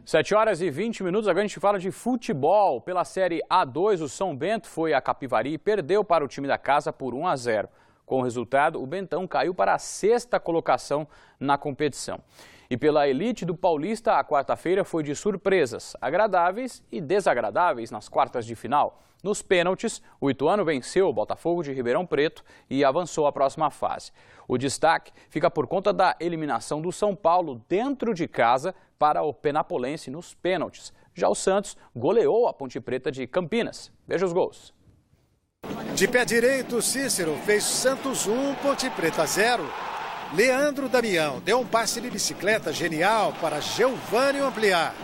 7h20, agora a gente fala de futebol. Pela Série A2, o São Bento foi a Capivari e perdeu para o time da casa por 1-0. Com o resultado, o Bentão caiu para a 6ª colocação na competição. E pela elite do Paulista, a quarta-feira foi de surpresas agradáveis e desagradáveis nas quartas de final. Nos pênaltis, o Ituano venceu o Botafogo de Ribeirão Preto e avançou à próxima fase. O destaque fica por conta da eliminação do São Paulo dentro de casa para o Penapolense nos pênaltis. Já o Santos goleou a Ponte Preta de Campinas. Veja os gols. De pé direito, Cícero fez Santos 1, Ponte Preta 0. Leandro Damião deu um passe de bicicleta genial para Geovânio ampliar.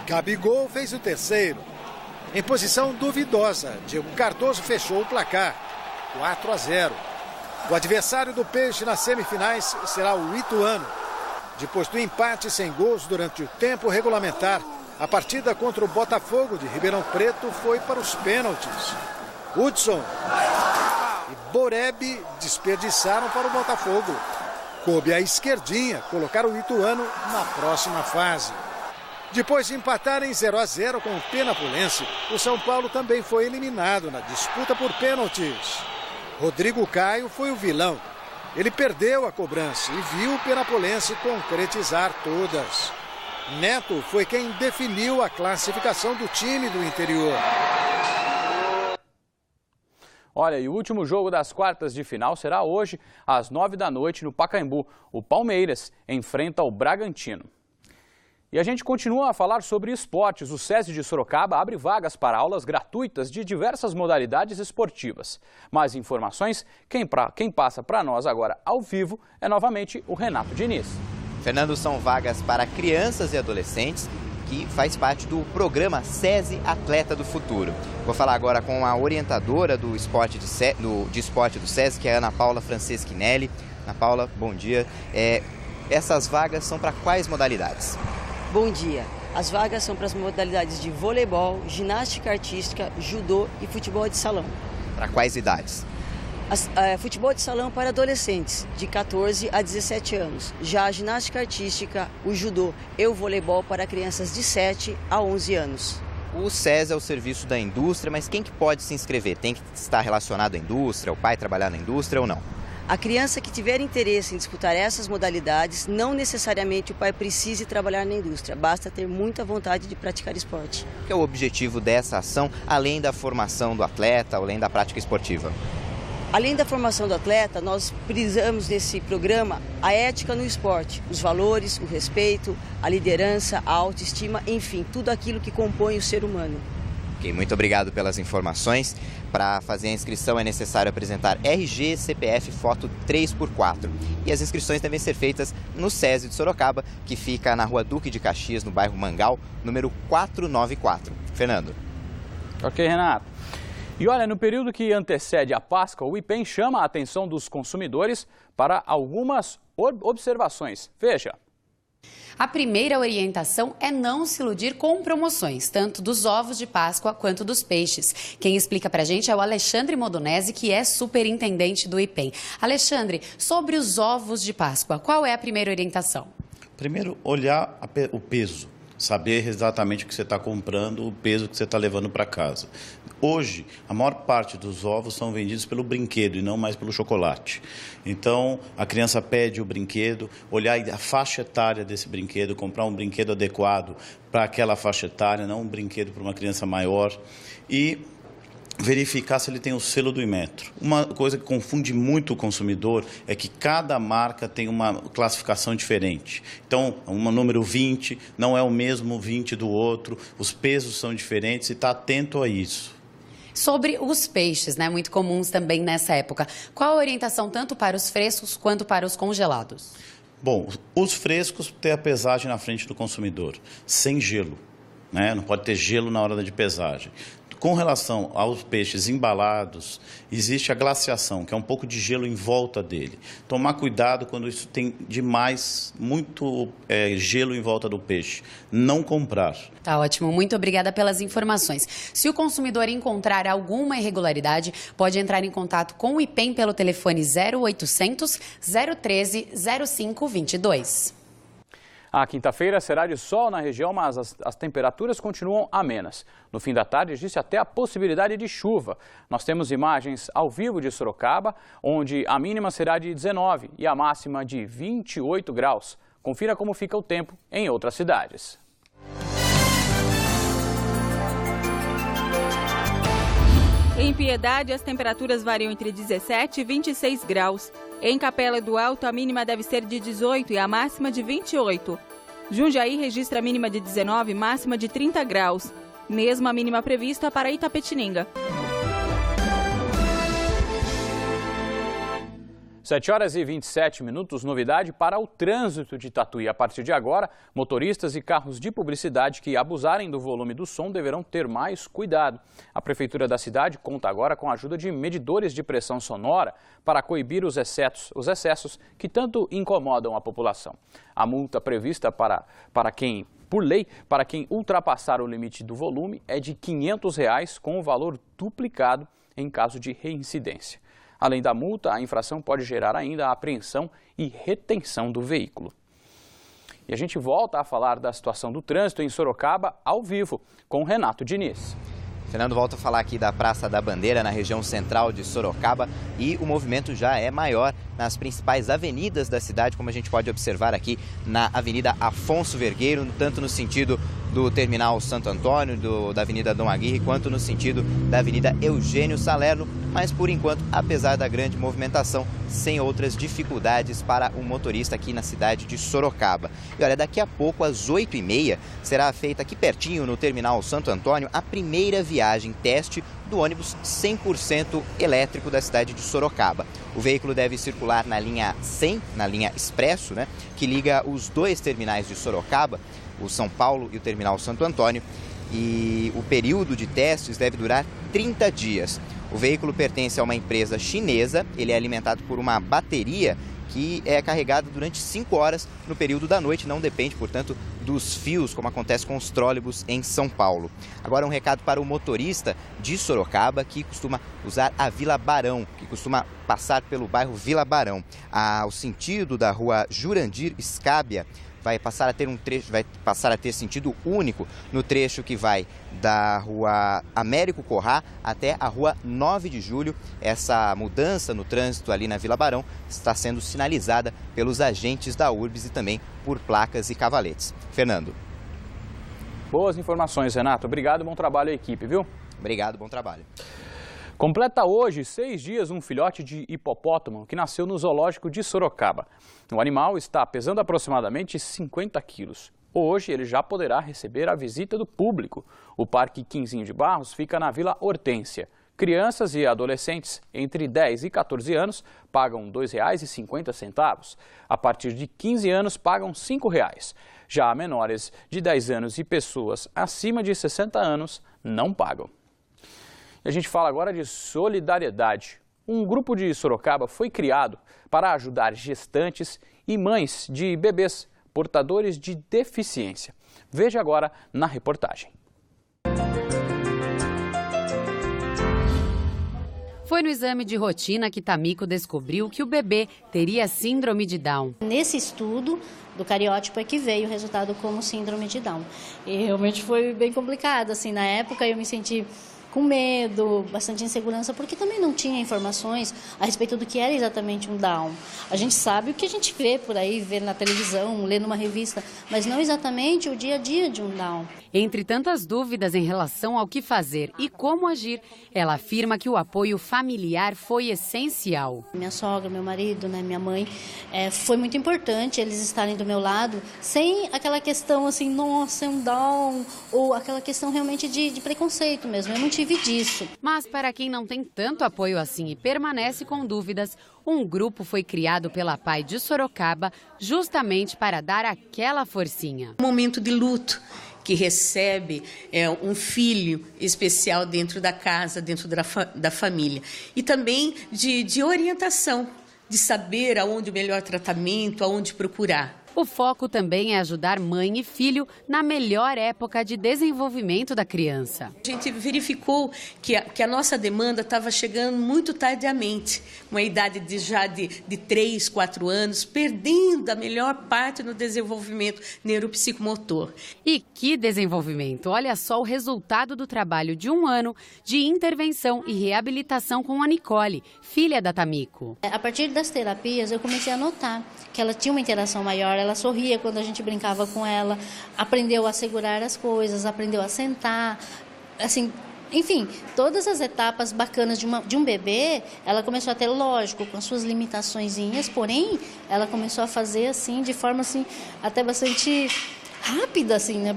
Gabigol fez o terceiro. Em posição duvidosa, Diego Cardoso fechou o placar, 4-0. O adversário do Peixe nas semifinais será o Ituano. Depois do empate sem gols durante o tempo regulamentar, a partida contra o Botafogo de Ribeirão Preto foi para os pênaltis. Hudson e Boreb desperdiçaram para o Botafogo. Coube à esquerdinha colocar o Ituano na próxima fase. Depois de empatar em 0-0 com o Penapolense, o São Paulo também foi eliminado na disputa por pênaltis. Rodrigo Caio foi o vilão. Ele perdeu a cobrança e viu o Penapolense concretizar todas. Neto foi quem definiu a classificação do time do interior. Olha, e o último jogo das quartas de final será hoje, às 9 da noite, no Pacaembu. O Palmeiras enfrenta o Bragantino. E a gente continua a falar sobre esportes. O SESI de Sorocaba abre vagas para aulas gratuitas de diversas modalidades esportivas. Mais informações, quem passa para nós agora ao vivo é novamente o Renato Diniz. Fernando, são vagas para crianças e adolescentes que faz parte do programa SESI Atleta do Futuro. Vou falar agora com a orientadora de esporte do SESI, que é a Ana Paula Franceschinelli. Ana Paula, bom dia. Essas vagas são para quais modalidades? Bom dia. As vagas são para as modalidades de voleibol, ginástica artística, judô e futebol de salão. Para quais idades? Futebol de salão para adolescentes, de 14 a 17 anos. Já a ginástica artística, o judô e o voleibol para crianças de 7 a 11 anos. O SESI é o serviço da indústria, mas quem que pode se inscrever? Tem que estar relacionado à indústria, o pai trabalhar na indústria ou não? A criança que tiver interesse em disputar essas modalidades, não necessariamente o pai precise trabalhar na indústria, basta ter muita vontade de praticar esporte. Qual é o objetivo dessa ação, além da formação do atleta, além da prática esportiva? Além da formação do atleta, nós prisamos nesse programa a ética no esporte, os valores, o respeito, a liderança, a autoestima, enfim, tudo aquilo que compõe o ser humano. Ok, muito obrigado pelas informações. Para fazer a inscrição é necessário apresentar RG, CPF, foto 3x4. E as inscrições devem ser feitas no SESI de Sorocaba, que fica na Rua Duque de Caxias, no bairro Mangal, número 494. Fernando. Ok, Renato. E olha, no período que antecede a Páscoa, o IPEM chama a atenção dos consumidores para algumas observações. Veja. A primeira orientação é não se iludir com promoções, tanto dos ovos de Páscoa quanto dos peixes. Quem explica pra gente é o Alexandre Modonese, que é superintendente do IPEM. Alexandre, sobre os ovos de Páscoa, qual é a primeira orientação? Primeiro, olhar o peso. Saber exatamente o que você está comprando, o peso que você está levando para casa. Hoje, a maior parte dos ovos são vendidos pelo brinquedo e não mais pelo chocolate. Então, a criança pede o brinquedo, olhar a faixa etária desse brinquedo, comprar um brinquedo adequado para aquela faixa etária, não um brinquedo para uma criança maior. E verificar se ele tem o selo do Inmetro. Uma coisa que confunde muito o consumidor é que cada marca tem uma classificação diferente. Então, um número 20 não é o mesmo 20 do outro, os pesos são diferentes e está atento a isso. Sobre os peixes, né, muito comuns também nessa época, qual a orientação tanto para os frescos quanto para os congelados? Bom, os frescos têm a pesagem na frente do consumidor, sem gelo, né? Não pode ter gelo na hora de pesagem. Com relação aos peixes embalados, existe a glaciação, que é um pouco de gelo em volta dele. Tomar cuidado quando isso tem demais, muito gelo em volta do peixe. Não comprar. Tá ótimo, muito obrigada pelas informações. Se o consumidor encontrar alguma irregularidade, pode entrar em contato com o IPEM pelo telefone 0800 013 0522. A quinta-feira será de sol na região, mas as temperaturas continuam amenas. No fim da tarde existe até a possibilidade de chuva. Nós temos imagens ao vivo de Sorocaba, onde a mínima será de 19 e a máxima de 28 graus. Confira como fica o tempo em outras cidades. Em Piedade, as temperaturas variam entre 17 e 26 graus. Em Capela do Alto, a mínima deve ser de 18 e a máxima de 28. Jundiaí registra a mínima de 19 e máxima de 30 graus. Mesma mínima prevista para Itapetininga. 7 horas e 27 minutos, novidade para o trânsito de Tatuí. A partir de agora, motoristas e carros de publicidade que abusarem do volume do som deverão ter mais cuidado. A Prefeitura da cidade conta agora com a ajuda de medidores de pressão sonora para coibir os excessos que tanto incomodam a população. A multa prevista por lei, para quem ultrapassar o limite do volume é de R$ 500, com o valor duplicado em caso de reincidência. Além da multa, a infração pode gerar ainda a apreensão e retenção do veículo. E a gente volta a falar da situação do trânsito em Sorocaba ao vivo com Renato Diniz. Fernando, volta a falar aqui da Praça da Bandeira, na região central de Sorocaba, e o movimento já é maior nas principais avenidas da cidade, como a gente pode observar aqui na Avenida Afonso Vergueiro, tanto no sentido do Terminal Santo Antônio, da Avenida Dom Aguirre, quanto no sentido da Avenida Eugênio Salerno, mas por enquanto, apesar da grande movimentação, sem outras dificuldades para o motorista aqui na cidade de Sorocaba. E olha, daqui a pouco, às 8h30, será feita aqui pertinho no Terminal Santo Antônio a primeira viagem teste do ônibus 100% elétrico da cidade de Sorocaba. O veículo deve circular na linha 100, na linha Expresso, que liga os dois terminais de Sorocaba, o São Paulo e o Terminal Santo Antônio, e o período de testes deve durar 30 dias. O veículo pertence a uma empresa chinesa, ele é alimentado por uma bateria que é carregada durante 5 horas no período da noite, não depende, portanto, dos fios, como acontece com os trólebus em São Paulo. Agora um recado para o motorista de Sorocaba que costuma usar a Vila Barão, que costuma passar pelo bairro Vila Barão. O sentido da rua Jurandir Scábia vai passar a ter sentido único no trecho que vai da rua Américo Corrá até a rua 9 de Julho. Essa mudança no trânsito ali na Vila Barão está sendo sinalizada pelos agentes da URBS e também por placas e cavaletes. Fernando. Boas informações, Renato. Obrigado, bom trabalho à equipe, viu? Obrigado, bom trabalho. Completa hoje 6 dias um filhote de hipopótamo que nasceu no zoológico de Sorocaba. O animal está pesando aproximadamente 50 quilos. Hoje ele já poderá receber a visita do público. O Parque Quinzinho de Barros fica na Vila Hortência. Crianças e adolescentes entre 10 e 14 anos pagam R$ 2,50. A partir de 15 anos pagam R$ 5,00. Já menores de 10 anos e pessoas acima de 60 anos não pagam. E a gente fala agora de solidariedade. Um grupo de Sorocaba foi criado para ajudar gestantes e mães de bebês portadores de deficiência. Veja agora na reportagem. Foi no exame de rotina que Tamiko descobriu que o bebê teria síndrome de Down. Nesse estudo do cariótipo é que veio o resultado como síndrome de Down. E realmente foi bem complicado. Assim, na época eu me senti com medo, bastante insegurança, porque também não tinha informações a respeito do que era exatamente um Down. A gente sabe o que a gente vê por aí, vê na televisão, lê numa revista, mas não exatamente o dia a dia de um Down. Entre tantas dúvidas em relação ao que fazer e como agir, ela afirma que o apoio familiar foi essencial. Minha sogra, meu marido, minha mãe, foi muito importante eles estarem do meu lado, sem aquela questão assim, nossa, é um Down, ou aquela questão realmente de preconceito mesmo. Eu não tive disso. Mas para quem não tem tanto apoio assim e permanece com dúvidas, um grupo foi criado pela PAI de Sorocaba justamente para dar aquela forcinha. Um momento de luto que recebe um filho especial dentro da casa, dentro da família. E também de orientação, de saber aonde o melhor tratamento, aonde procurar. O foco também é ajudar mãe e filho na melhor época de desenvolvimento da criança. A gente verificou que a nossa demanda estava chegando muito tardiamente, uma idade de 3, 4 anos, perdendo a melhor parte no desenvolvimento neuropsicomotor. E que desenvolvimento! Olha só o resultado do trabalho de 1 ano de intervenção e reabilitação com a Nicole, filha da Tamiko. A partir das terapias eu comecei a notar que ela tinha uma interação maior, ela sorria quando a gente brincava com ela, aprendeu a segurar as coisas, aprendeu a sentar, assim, enfim, todas as etapas bacanas de um bebê, ela começou a ter, lógico, com suas limitaçõezinhas, porém, ela começou a fazer assim, de forma assim, até bastante rápida, assim, né,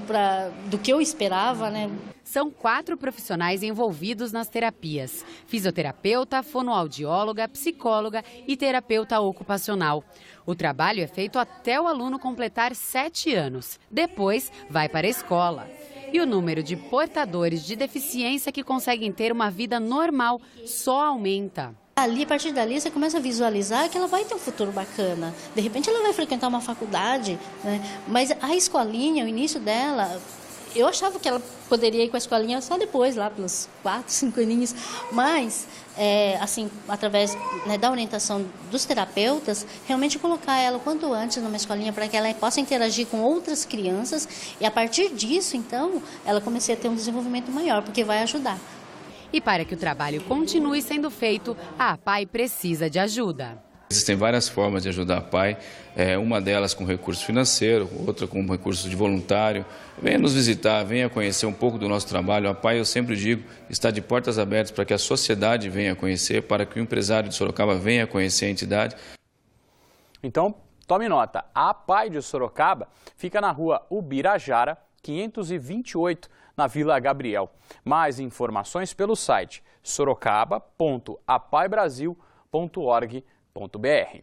do que eu esperava, né. São 4 profissionais envolvidos nas terapias: fisioterapeuta, fonoaudióloga, psicóloga e terapeuta ocupacional. O trabalho é feito até o aluno completar 7 anos. Depois, vai para a escola. E o número de portadores de deficiência que conseguem ter uma vida normal só aumenta. Ali, a partir dali, você começa a visualizar que ela vai ter um futuro bacana. De repente, ela vai frequentar uma faculdade, né? Mas a escolinha, o início dela, eu achava que ela poderia ir com a escolinha só depois, lá pelos 4, 5 aninhos. Mas, assim, através, né, da orientação dos terapeutas, realmente colocar ela o quanto antes numa escolinha para que ela possa interagir com outras crianças. E a partir disso, então, ela comece a ter um desenvolvimento maior, porque vai ajudar. E para que o trabalho continue sendo feito, a APAI precisa de ajuda. Existem várias formas de ajudar a APAI, uma delas com recurso financeiro, outra com recurso de voluntário. Venha nos visitar, venha conhecer um pouco do nosso trabalho. A APAI, eu sempre digo, está de portas abertas para que a sociedade venha conhecer, para que o empresário de Sorocaba venha conhecer a entidade. Então, tome nota, a APAI de Sorocaba fica na rua Ubirajara, 528, na Vila Gabriel. Mais informações pelo site sorocaba.apaibrasil.org.br.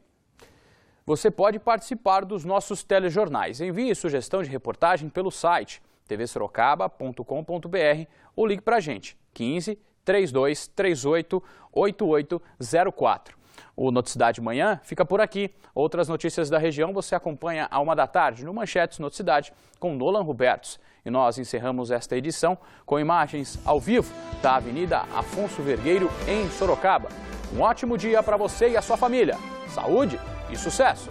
Você pode participar dos nossos telejornais. Envie sugestão de reportagem pelo site tvsorocaba.com.br ou ligue para a gente, 15 3238 8804. O Noticidade Manhã fica por aqui. Outras notícias da região você acompanha à 1 da tarde no Manchetes Noticidade com Nolan Robertos. E nós encerramos esta edição com imagens ao vivo da Avenida Afonso Vergueiro, em Sorocaba. Um ótimo dia para você e a sua família. Saúde e sucesso!